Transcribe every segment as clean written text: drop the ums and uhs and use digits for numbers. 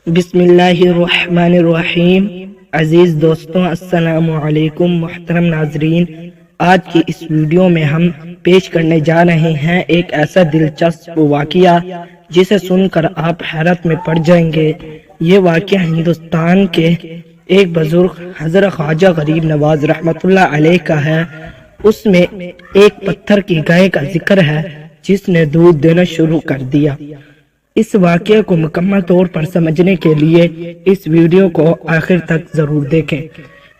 بسم اللہ الرحمن الرحیم۔ عزیز دوستوں، السلام علیکم۔ محترم ناظرین، آج کی اس ویڈیو میں ہم پیش کرنے جا رہے ہیں ایک ایسا دلچسپ واقعہ جسے سن کر آپ حیرت میں پڑ جائیں گے۔ یہ واقعہ ہندوستان کے ایک بزرگ حضرت خواجہ غریب نواز رحمۃ اللہ علیہ کا ہے۔ اس میں ایک پتھر کی گائے کا ذکر ہے جس نے دودھ دینا شروع کر دیا۔ اس واقعے کو مکمل طور پر سمجھنے کے لیے اس ویڈیو کو آخر تک ضرور دیکھیں۔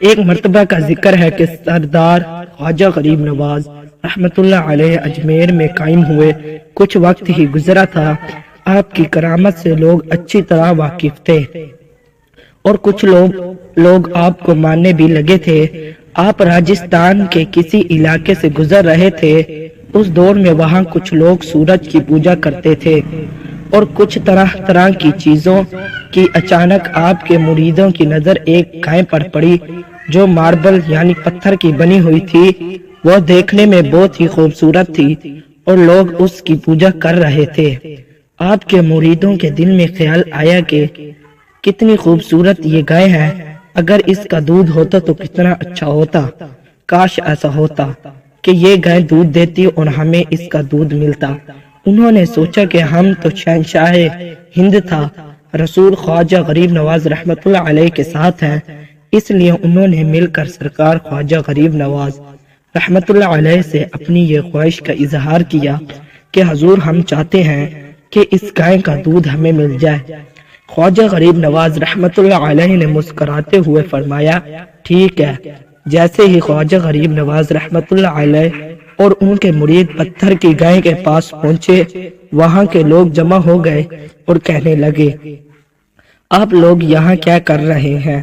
ایک مرتبہ کا ذکر ہے کہ سردار خواجہ غریب نواز رحمۃ اللہ علیہ اجمیر میں قائم ہوئے کچھ وقت ہی گزرا تھا۔ آپ کی کرامت سے لوگ اچھی طرح واقف تھے اور کچھ لوگ آپ کو ماننے بھی لگے تھے۔ آپ راجستھان کے کسی علاقے سے گزر رہے تھے۔ اس دور میں وہاں کچھ لوگ سورج کی پوجا کرتے تھے اور کچھ طرح کی چیزوں کی اچانک آپ کے مریدوں کی نظر ایک گائے پر پڑی جو ماربل یعنی پتھر کی بنی ہوئی تھی۔ وہ دیکھنے میں بہت ہی خوبصورت تھی اور لوگ اس کی پوجا کر رہے تھے۔ آپ کے مریدوں کے دل میں خیال آیا کہ کتنی خوبصورت یہ گائے ہے، اگر اس کا دودھ ہوتا تو کتنا اچھا ہوتا۔ کاش ایسا ہوتا کہ یہ گائے دودھ دیتی اور ہمیں اس کا دودھ ملتا۔ انہوں نے سوچا کہ ہم تو شہنشاہ ہند تھا رسول خواجہ غریب نواز رحمۃ اللہ علیہ کے ساتھ ہیں، اس لیے انہوں نے مل کر سرکار خواجہ غریب نواز رحمۃ اللہ علیہ سے اپنی یہ خواہش کا اظہار کیا کہ حضور ہم چاہتے ہیں کہ اس گائے کا دودھ ہمیں مل جائے۔ خواجہ غریب نواز رحمۃ اللہ علیہ نے مسکراتے ہوئے فرمایا، ٹھیک ہے۔ جیسے ہی خواجہ غریب نواز رحمۃ اللہ علیہ اور ان کے مرید پتھر کی گائے کے پاس پہنچے، وہاں کے لوگ جمع ہو گئے اور کہنے لگے، آپ لوگ یہاں کیا کر رہے ہیں؟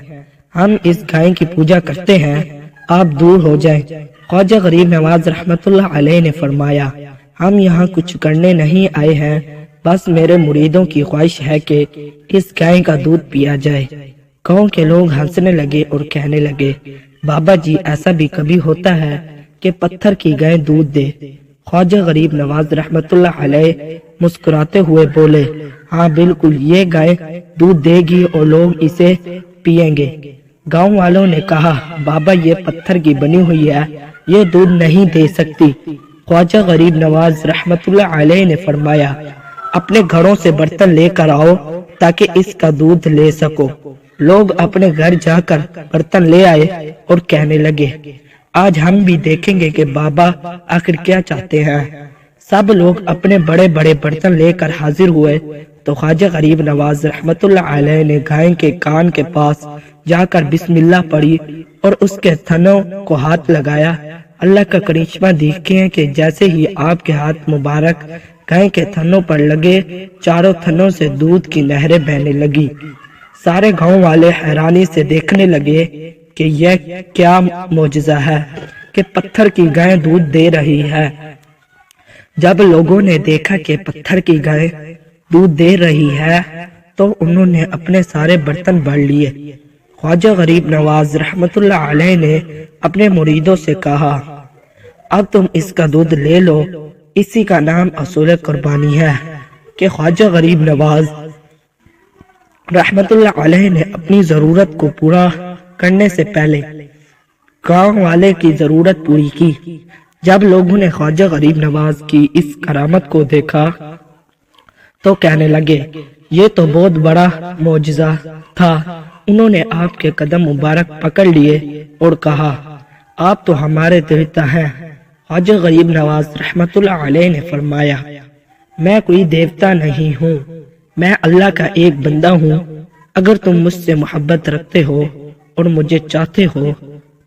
ہم اس گائے کی پوجا کرتے ہیں، آپ دور ہو جائیں۔ خواجہ غریب نواز رحمۃ اللہ علیہ نے فرمایا، ہم یہاں کچھ کرنے نہیں آئے ہیں، بس میرے مریدوں کی خواہش ہے کہ اس گائے کا دودھ پیا جائے۔ گاؤں کے لوگ ہنسنے لگے اور کہنے لگے، بابا جی ایسا بھی کبھی ہوتا ہے کہ پتھر کی گائے دودھ دے؟ خواجہ غریب نواز رحمۃ اللہ علیہ مسکراتے ہوئے بولے، ہاں بالکل، یہ گائے دودھ دے گی اور لوگ اسے پیئیں گے۔ گاؤں والوں نے کہا، بابا یہ پتھر کی بنی ہوئی ہے، یہ دودھ نہیں دے سکتی۔ خواجہ غریب نواز رحمۃ اللہ علیہ نے فرمایا، اپنے گھروں سے برتن لے کر آؤ تاکہ اس کا دودھ لے سکو۔ لوگ اپنے گھر جا کر برتن لے آئے اور کہنے لگے، آج ہم بھی دیکھیں گے کہ بابا آخر کیا چاہتے ہیں۔ سب لوگ اپنے بڑے بڑے برتن لے کر حاضر ہوئے تو خواجہ غریب نواز رحمۃ اللہ علیہ نے گائے کے کان کے پاس جا کر بسم اللہ پڑھی اور اس کے تھنوں کو ہاتھ لگایا۔ اللہ کا کرشمہ دیکھیں کہ جیسے ہی آپ کے ہاتھ مبارک گائے کے تھنوں پر لگے، چاروں تھنوں سے دودھ کی نہریں بہنے لگی۔ سارے گاؤں والے حیرانی سے دیکھنے لگے کہ یہ کیا معجزہ ہے کہ پتھر کی گائے دودھ دے رہی ہے۔ جب لوگوں نے دیکھا کہ پتھر کی گائے دودھ دے رہی ہے تو انہوں نے اپنے سارے برتن بھر لیے۔ خواجہ غریب نواز رحمۃ اللہ علیہ نے اپنے مریدوں سے کہا، اب تم اس کا دودھ لے لو، اسی کا نام اصول قربانی ہے۔ کہ خواجہ غریب نواز رحمۃ اللہ علیہ نے اپنی ضرورت کو پورا کرنے سے پہلے گاؤں والے کی ضرورت پوری کی۔ جب لوگوں نے خواجہ غریب نواز کی اس کرامت کو دیکھا تو کہنے لگے، یہ تو بہت بڑا معجزہ تھا۔ انہوں نے آپ کے قدم مبارک پکڑ لیے اور کہا، آپ تو ہمارے دیوتا ہیں۔ خواجہ غریب نواز رحمۃ اللہ علیہ نے فرمایا، میں کوئی دیوتا نہیں ہوں، میں اللہ کا ایک بندہ ہوں۔ اگر تم مجھ سے محبت رکھتے ہو اور مجھے چاہتے ہو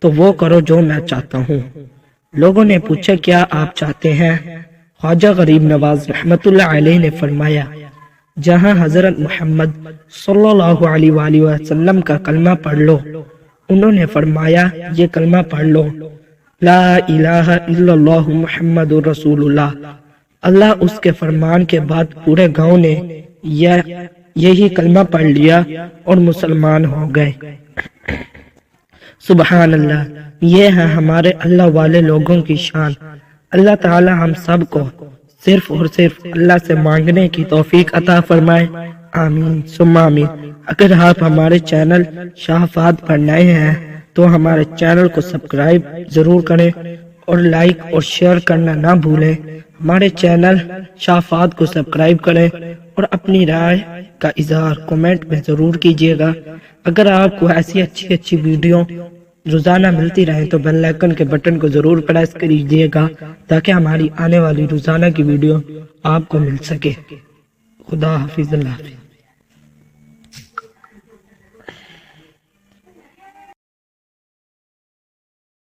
تو وہ کرو جو میں چاہتا ہوں۔ لوگوں نے پوچھا، کیا آپ چاہتے ہیں؟ خواجہ غریب نواز رحمۃ اللہ علیہ نے فرمایا، جہاں حضرت محمد صلی اللہ علیہ وآلہ وسلم کا کلمہ پڑھ لو۔ انہوں نے فرمایا، یہ کلمہ پڑھ لو، لا الہ الا اللہ محمد رسول اللہ۔ اللہ اس کے فرمان کے بعد پورے گاؤں نے یہی کلمہ پڑھ لیا اور مسلمان ہو گئے۔ سبحان اللہ، یہ ہے ہمارے اللہ والے لوگوں کی شان۔ اللہ تعالی ہم سب کو صرف اور صرف اللہ سے مانگنے کی توفیق عطا فرمائے، آمین ثم آمین۔ اگر آپ ہمارے چینل شاہ فہد پر نئے ہیں تو ہمارے چینل کو سبسکرائب ضرور کریں اور لائک اور شیئر کرنا نہ بھولیں۔ ہمارے چینل شاہ فہد کو سبسکرائب کریں اور اپنی رائے کا اظہار کمنٹ میں ضرور کیجیے گا۔ اگر آپ کو ایسی اچھی ویڈیو روزانہ ملتی رہے تو بیل آئیکن کے بٹن کو ضرور پریس کیجیے گا تاکہ ہماری آنے والی روزانہ کی ویڈیو آپ کو مل سکے۔ خدا حافظ، اللہ حافظ۔